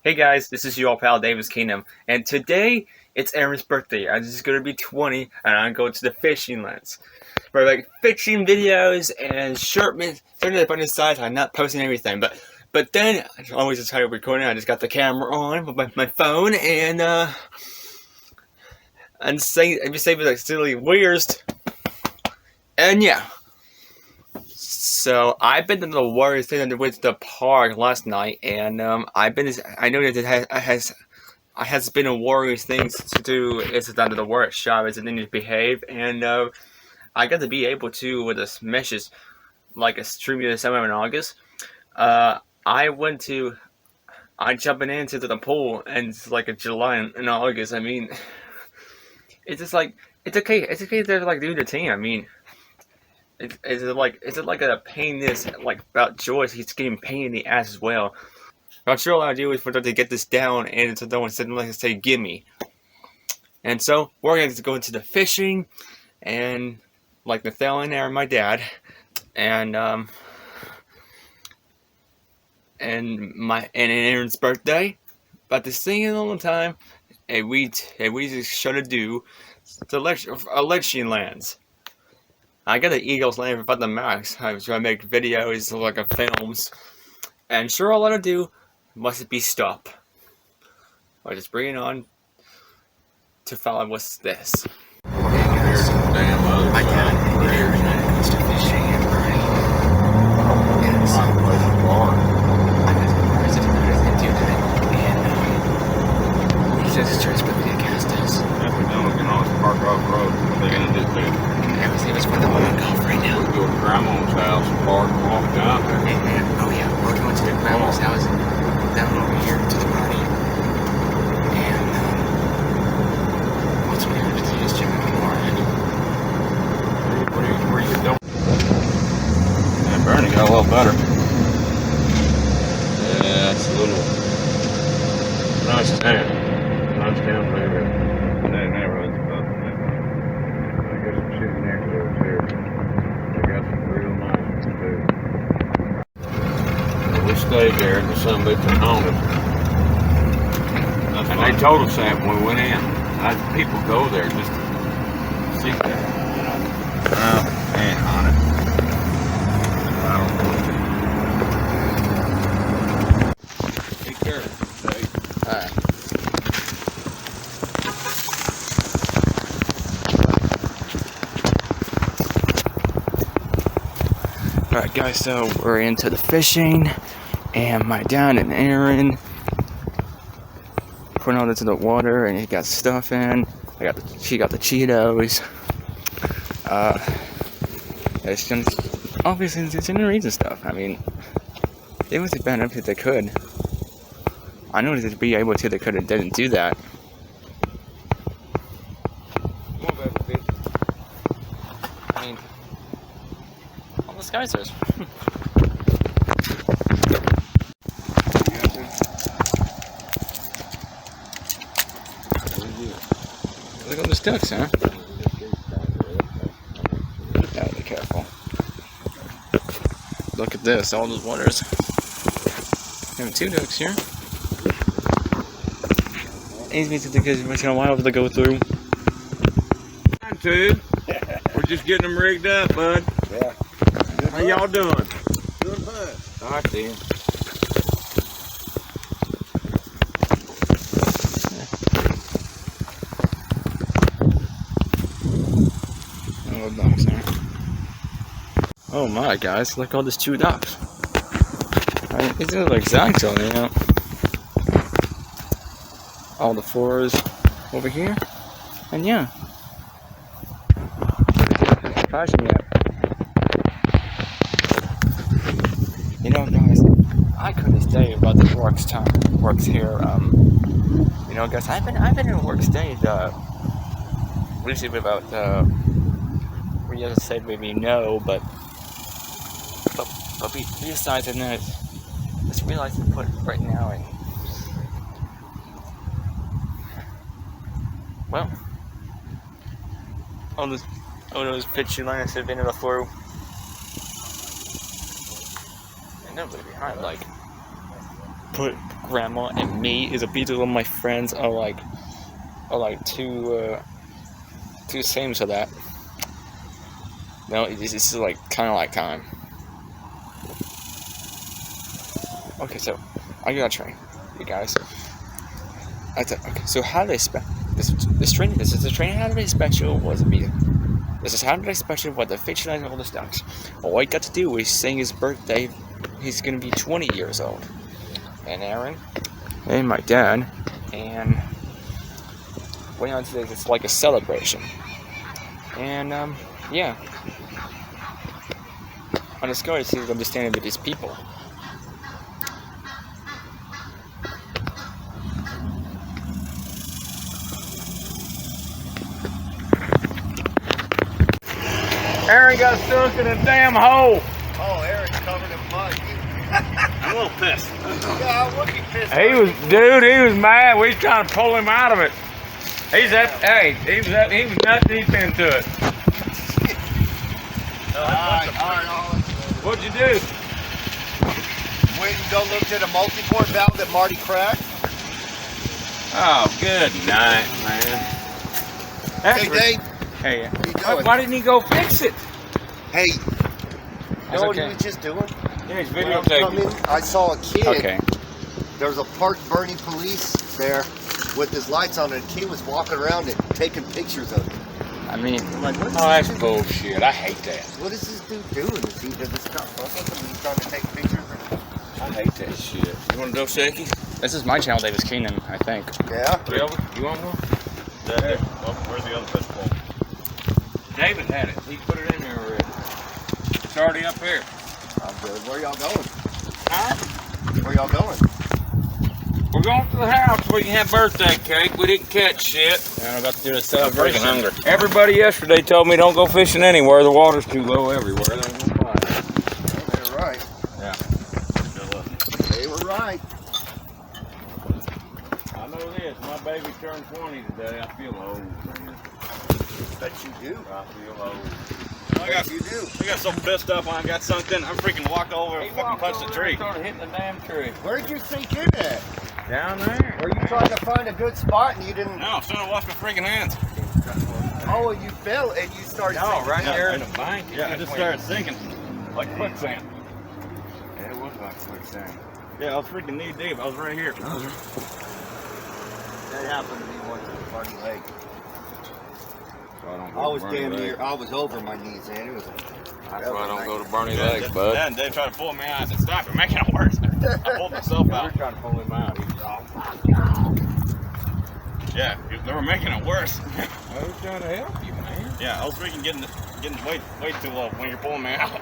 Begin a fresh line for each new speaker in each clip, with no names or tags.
Hey guys, this is your pal Davis Kingdom, and today it's Aaron's birthday. I'm just gonna be 20, and I'm going to the fishing lands for like fishing videos and short turning up on the side. I'm not posting everything, but then I always just started recording. I just got the camera on with my phone and say like silly weirds, and yeah. So I've been to the water thing with the park last night, and I know that it has been a Warriors things to do. It's under the workshop. It's a thing to behave, and I got to be able to with this meshes like a stream this summer in August. I jumping into the pool, and it's like a July and August. I mean, it's just like it's okay. It's okay to like do the team. I mean. Is it like a pain this like about Joyce? He's getting pain in the ass as well. I'm sure all I do is for them to get this down and to don't like say gimme. And so we're going to go into the fishing and like Nathaniel and Aaron, my dad, and Aaron's birthday. But this thing in a long time, and we just should do the election lands. I got the Eagles land about the max. I was trying to make videos like films, and sure all I want to do must be stop. I'll just bring it on to follow what's this.
My dad goes to fishing and burning. And so I was surprised to do that. And he just starts putting me against us.
If we don't, we can always park off road. What they gonna do too?
It was fun to golf right now.
We go to Grandma's house, park, walk down there.
Oh yeah, we're going to Grandma's house down over here to the party. And what's weird is you just check out more.
Where you going? Yeah, Bernie got a little better. Yeah, it's a little nice town. Nice town there. That neighborhood's about that. I got some chicken necklaces here. They got some real nice ones too. We stayed there and the sun lit and haunted. And they told us that when we went in. People go there just to see that. Well, ain't haunted. I don't know. Take care.
Alright. Alright guys, so we're into the fishing, and my dad and Aaron putting all this in the water, and he got stuff in. She got the Cheetos. It's just obviously it's in the reason stuff. I mean, they must have been up if they could. I know they'd be able to. They could have didn't do that. I mean, all the geysers. Look at all the ducks, huh? Gotta be careful. Look at this, all those waters. We have 2 ducks here. Easy to take much in a while to go through.
Two. We're just getting them rigged up, bud.
Yeah.
How y'all doing?
Doing fine.
I see.
Oh, ducks there. Oh my, guys, look at all these 2 ducks. I mean, it's like exact on, you know. All the 4s over here, and yeah. Flashing yet. You know, guys, I couldn't stay about the works here. You know, guys, I've been in work stage. Recently about we just said maybe no, but besides that, just realized to put right now and well, all those fishing lines have been in the through. And nobody behind, like, grandma and me is a beach. All my friends are like too same to that. No, this is like kind of like time. Okay, so I got a train, you guys. Okay, so how did I expect this train? This is the train. How did I expect you was it be? This is how did I expect you what the fiction and all the stuff. All I got to do is sing his birthday. He's gonna be 20 years old. And Aaron, and my dad, and wait on today. It's like a celebration. And yeah, I discovered he's gonna be standing with these people.
Aaron got stuck in a damn hole.
Oh, Aaron's covered in mud.
I'm a little pissed.
Yeah, I would be pissed.
He was mad. We was trying to pull him out of it. He was nut deep into it.
Alright.
What'd you do?
Wait and go look at a multi-port valve that Marty cracked.
Oh, good night, man.
Hey, Dave.
Hey,
What are you doing?
Why didn't he go fix it?
Hey, you know what he was just doing?
Yeah, he's
When I was coming, I saw a kid.
okay.
There was a parked Bernie police there with his lights on, and a kid was walking around it, taking pictures of it.
I mean,
I'm like, what is
that's
this dude?
bullshit. I hate that.
What is this dude doing? Is he does this not fuck with him? He's trying to take pictures.
I hate that shit. You want a Dos Equis?
this is my channel, Davis Keenan, I think.
Yeah.
You want one?
Where's the other fish pole?
David had it. He put it in there already. It's already up here.
I'm good. Where y'all going?
Huh?
Where y'all going?
We're going to the house so we can have birthday cake. We didn't catch shit.
And I'm about to do a
I'm
celebration.
freaking hungry. Everybody yesterday told me don't go fishing anywhere. The water's too low everywhere. They ain't gonna fly.
They were right.
Yeah.
They were right.
I know this. My baby turned 20 today. I feel old, man.
Bet you do.
I feel old.
I got
You do.
I got so pissed up when I got sunk in. I freaking walked over and fucking punched the tree.
Started hitting the damn tree.
Where'd you sink in at?
Down there.
Were you trying to find a good spot and you didn't?
No, I'm starting to wash my freaking hands.
Oh, and you fell and you started.
No,
sinking
right
down.
there in the bank.
Yeah, I just started sinking. Like quicksand.
Yeah, it was like quicksand.
Yeah, I was freaking knee deep. I was right here.
That happened to me once at the Party Lake.
So I don't go
I
to
was
Bernie
damn
Lake.
near. I was over my knees, man. It was.
That's why I don't go to Bernie
Yeah,
Lake, bud.
Then Dave tried to pull me out. I said, stop, you're making it worse. I pulled myself
We were
out.
trying to pull him out. He was all,
Yeah, they were making it worse.
I was trying to help you, man.
Yeah, I was freaking getting way too low when you're pulling me out.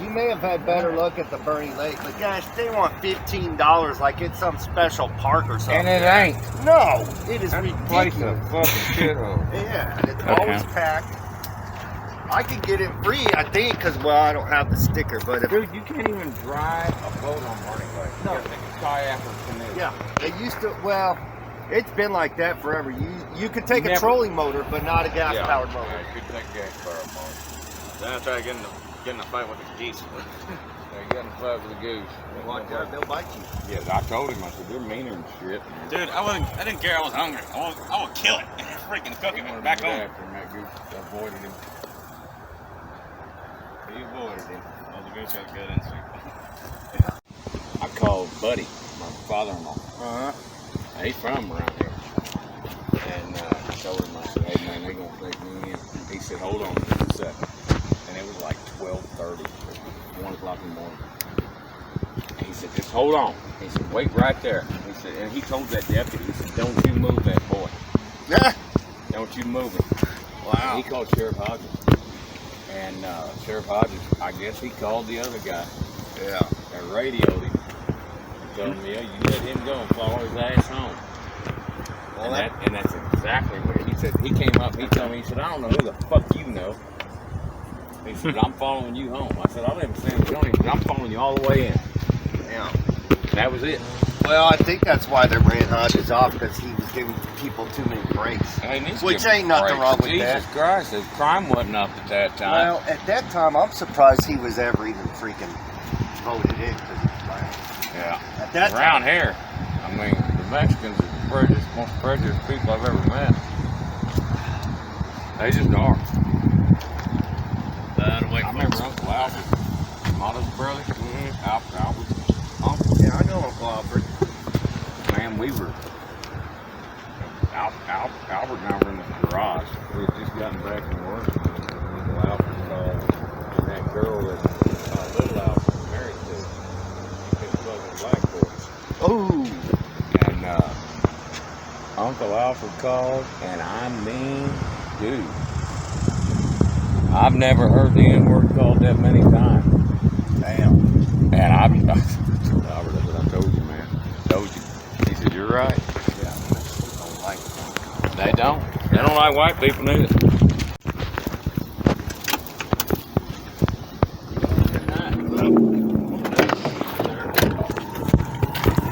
You may have had better luck at the Bernie Lake, but gosh, they want $15 like it's some special park or something.
And it ain't.
No, it is
That place a
ridiculous.
fucking shithole.
Yeah, and it's
Okay.
always packed. I could get it free, I think, because, well, I don't have the sticker, but if,
Dude, you can't even drive a boat on Bernie Lake. You
No.
gotta take a kayak or canoe.
yeah, they used to, well, it's been like that forever. You could take a
Never.
trolling motor, but not a gas-powered
Yeah,
motor.
you could take gas powered motor.
Then I tried getting in a fight with the geese.
They're getting flat with the goose.
Watch out, they'll bite you.
Yeah, I told him, I said, they're meaner than shit. Man.
Dude, I didn't care. I was hungry. I would kill it and freaking cook it back home.
After him, that goose avoided him. He avoided him.
Oh, the goose got good instinct.
I called Buddy, my father-in-law.
Uh-huh.
He's from around here. And I told him, I said, hey man, they gonna take me in. He said, hold on just a second. And it was like 12:30, 1 o'clock in the morning. And he said, just hold on. He said, wait right there. He said, and he told that deputy, he said, don't you move that boy.
Yeah.
Don't you move him.
Wow.
He called Sheriff Hodges. And Sheriff Hodges, I guess he called the other guy
Yeah.
and radioed him. Told him, yeah, you let him go and follow his ass home.
Well,
And that's exactly what he said. He came up, he told me, he said, I don't know who the fuck you know. He said, I'm following you home. I said, I live in San Antonio. He said, I'm following you all the way in.
yeah.
That was it.
Well, I think that's why they ran Hodges off, because he was giving people too many breaks.
Hey, he needs to
Which
give him
ain't nothing
breaks.
wrong with
Jesus
that.
Christ, his crime wasn't up at that time.
Well, at that time, I'm surprised he was ever even freaking voted in, because he's black.
Yeah.
At that
Around
time.
here, I mean, the Mexicans are the most prejudiced people I've ever met. They just are. I remember Uncle Alfred, Motto's brother. Alfred.
Yeah, I know Uncle Alfred.
Man, we were. Albert and I were in the garage. We had just gotten back from work. And Uncle Alfred called, and that girl that little Alfred was married to, his fucking black boy.
Oh.
And Uncle Alfred called, and I mean, dude, I've never heard the N-word called that many times.
Damn.
And Albert, that's what I told you, man. Told you. He said, you're right.
Yeah. People don't like it.
They don't. They don't like white people neither.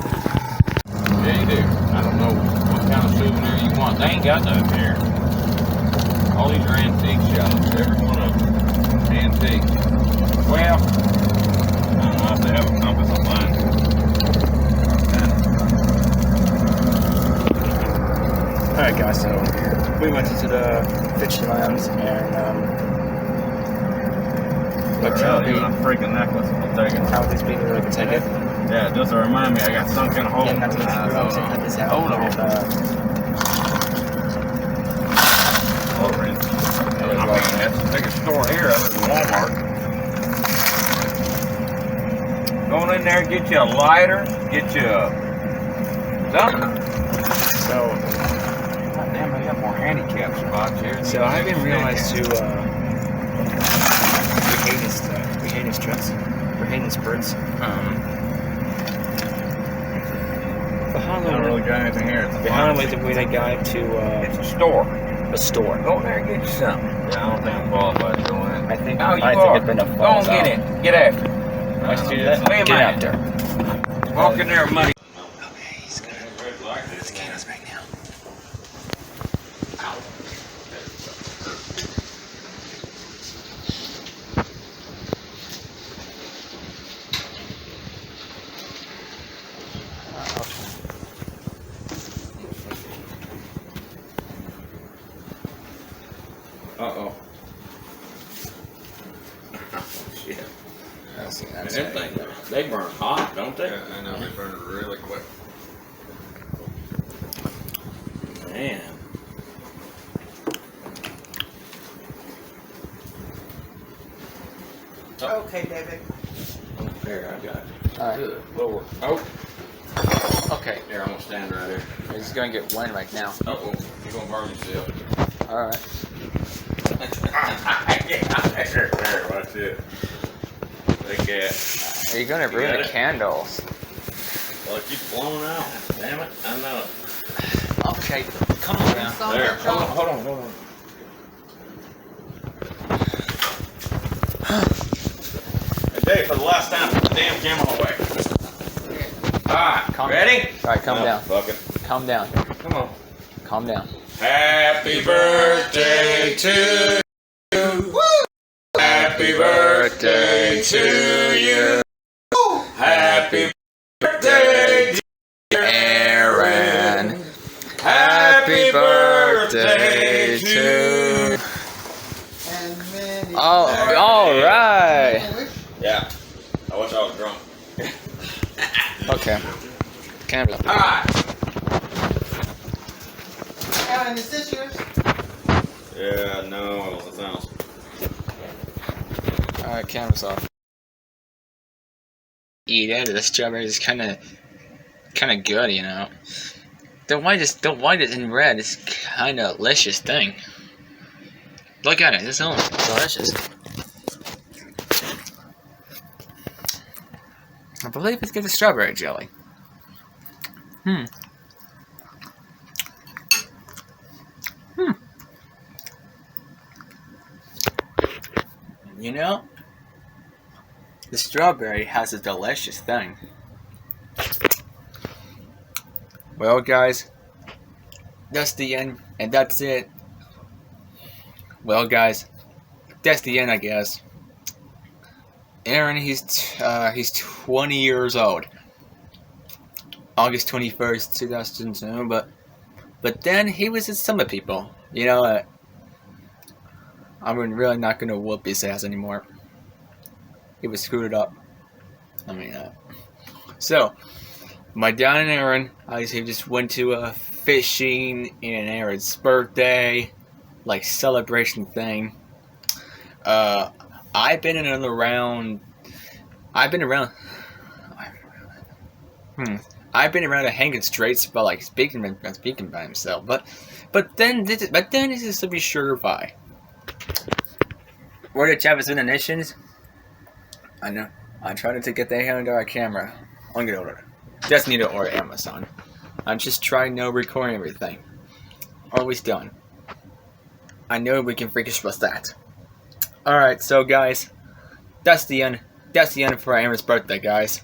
Yeah, you do. I don't know what kind of souvenir you want. They ain't got none here. All these are antique shops. Every one of them. Antique. Well, I don't know if they have a compass on mine.
Alright guys, so we went into the fishing lands and look how
a freaking necklace. I'll take it.
how these people really can take it.
Yeah, just to remind me, I got sunk in a hole.
Getting out to the roads and cut this out.
Hold on.
With,
I mean, that's the biggest store here other than Walmart. Go on in there, get you a lighter, get you something.
so
God damn, they got more handicap spots here.
I didn't realize too we hate his trucks. We hate his birds.
I don't really got anything here. It's a
Behind
pharmacy.
we that guy to
It's a store.
a store.
Go in there and get you something. Yeah, I don't think I'm qualified to go in.
I think
Oh, you
I
are.
think it's been a
Go
falls
on, get
out.
in. Get after it.
Let's do that.
Wait a
Get
minute.
out there.
Walk in there with money.
Okay, he's gonna the cannons right now.
Uh-oh. Shit. Man, them things, they burn hot, don't they?
Yeah, I know, they burn really quick.
Man.
Okay, David.
There, I got it.
Alright.
Good. Lower. Oh,
Okay.
there, I'm gonna stand right here.
He's gonna get wine right now.
Uh-oh, you're gonna burn yourself.
Alright.
Yeah, there, watch it. Look at.
Are you gonna
You
ruin
got
the
it?
candles?
Well, it keeps blowing out. Damn it, I know it.
Okay, come on now.
There, hold on. Hey, Dave, for the last time, put the damn camera away. Alright,
Calm
ready?
Alright, calm
Oh,
down.
Fuck it.
Calm down.
Come on.
Calm down.
Happy birthday to you. Happy birthday to you. Happy birthday, dear
Aaron.
Happy birthday to you.
Oh, alright.
Yeah. I wish I was drunk.
Okay. Candle.
Alright.
Alan, is this yours?
Yeah, no, it's not.
Alright, camera's off. Eat it. The strawberry is kind of good, you know. The white is in red is kind of delicious thing. Look at it. It's delicious. I believe it's got the strawberry jelly. You know, the strawberry has a delicious thing. Well, guys, that's the end, and that's it. Well, guys, that's the end, I guess. Aaron, he's 20 years old. August 21st, 2002. But then he was with some of the people. You know, I'm really not gonna whoop his ass anymore. He was screwed up. I mean, so my dad and Aaron, obviously, just went to fishing in Aaron's birthday, like celebration thing. I've been in and around. I've been around. I've been around the hanging straits, but like speaking by himself. But then this is to be sure by. Where the Travis Nations? I know. I'm trying to get the hand on our camera. I'm gonna order. Just need to order Amazon. I'm just trying to recording everything. Always done. I know we can freaking trust that. Alright, so guys, that's the end. That's the end for Aaron's birthday, guys.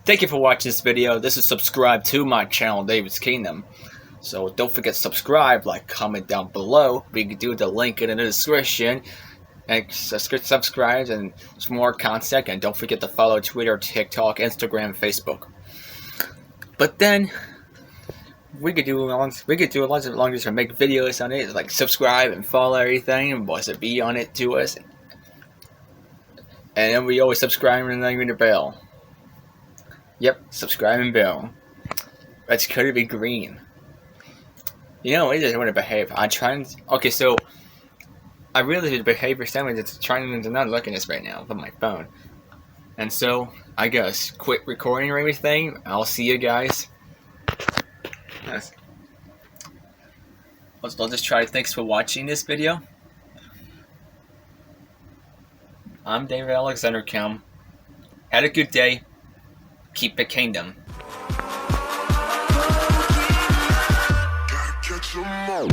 Thank you for watching this video. This is subscribe to my channel, David's Kingdom. So don't forget to subscribe, like, comment down below. We can do the link in the description. And subscribe and some more content. And don't forget to follow Twitter, TikTok, Instagram, Facebook. But then we could do a lot of longer to make videos on it, like subscribe and follow everything, and what's it be on it to us. And then we always subscribe and ring the bell. Yep, subscribe and bell. It's gonna be green. You know, I just want to behave. I'm trying. Okay, so I realized the behavior standard is trying to not look at this right now with my phone. And so I guess quit recording or everything. I'll see you guys. Yes. I'll just try. Thanks for watching this video. I'm David Alexander Kelm. Had a good day. Keep the kingdom.
Gotta catch 'em all.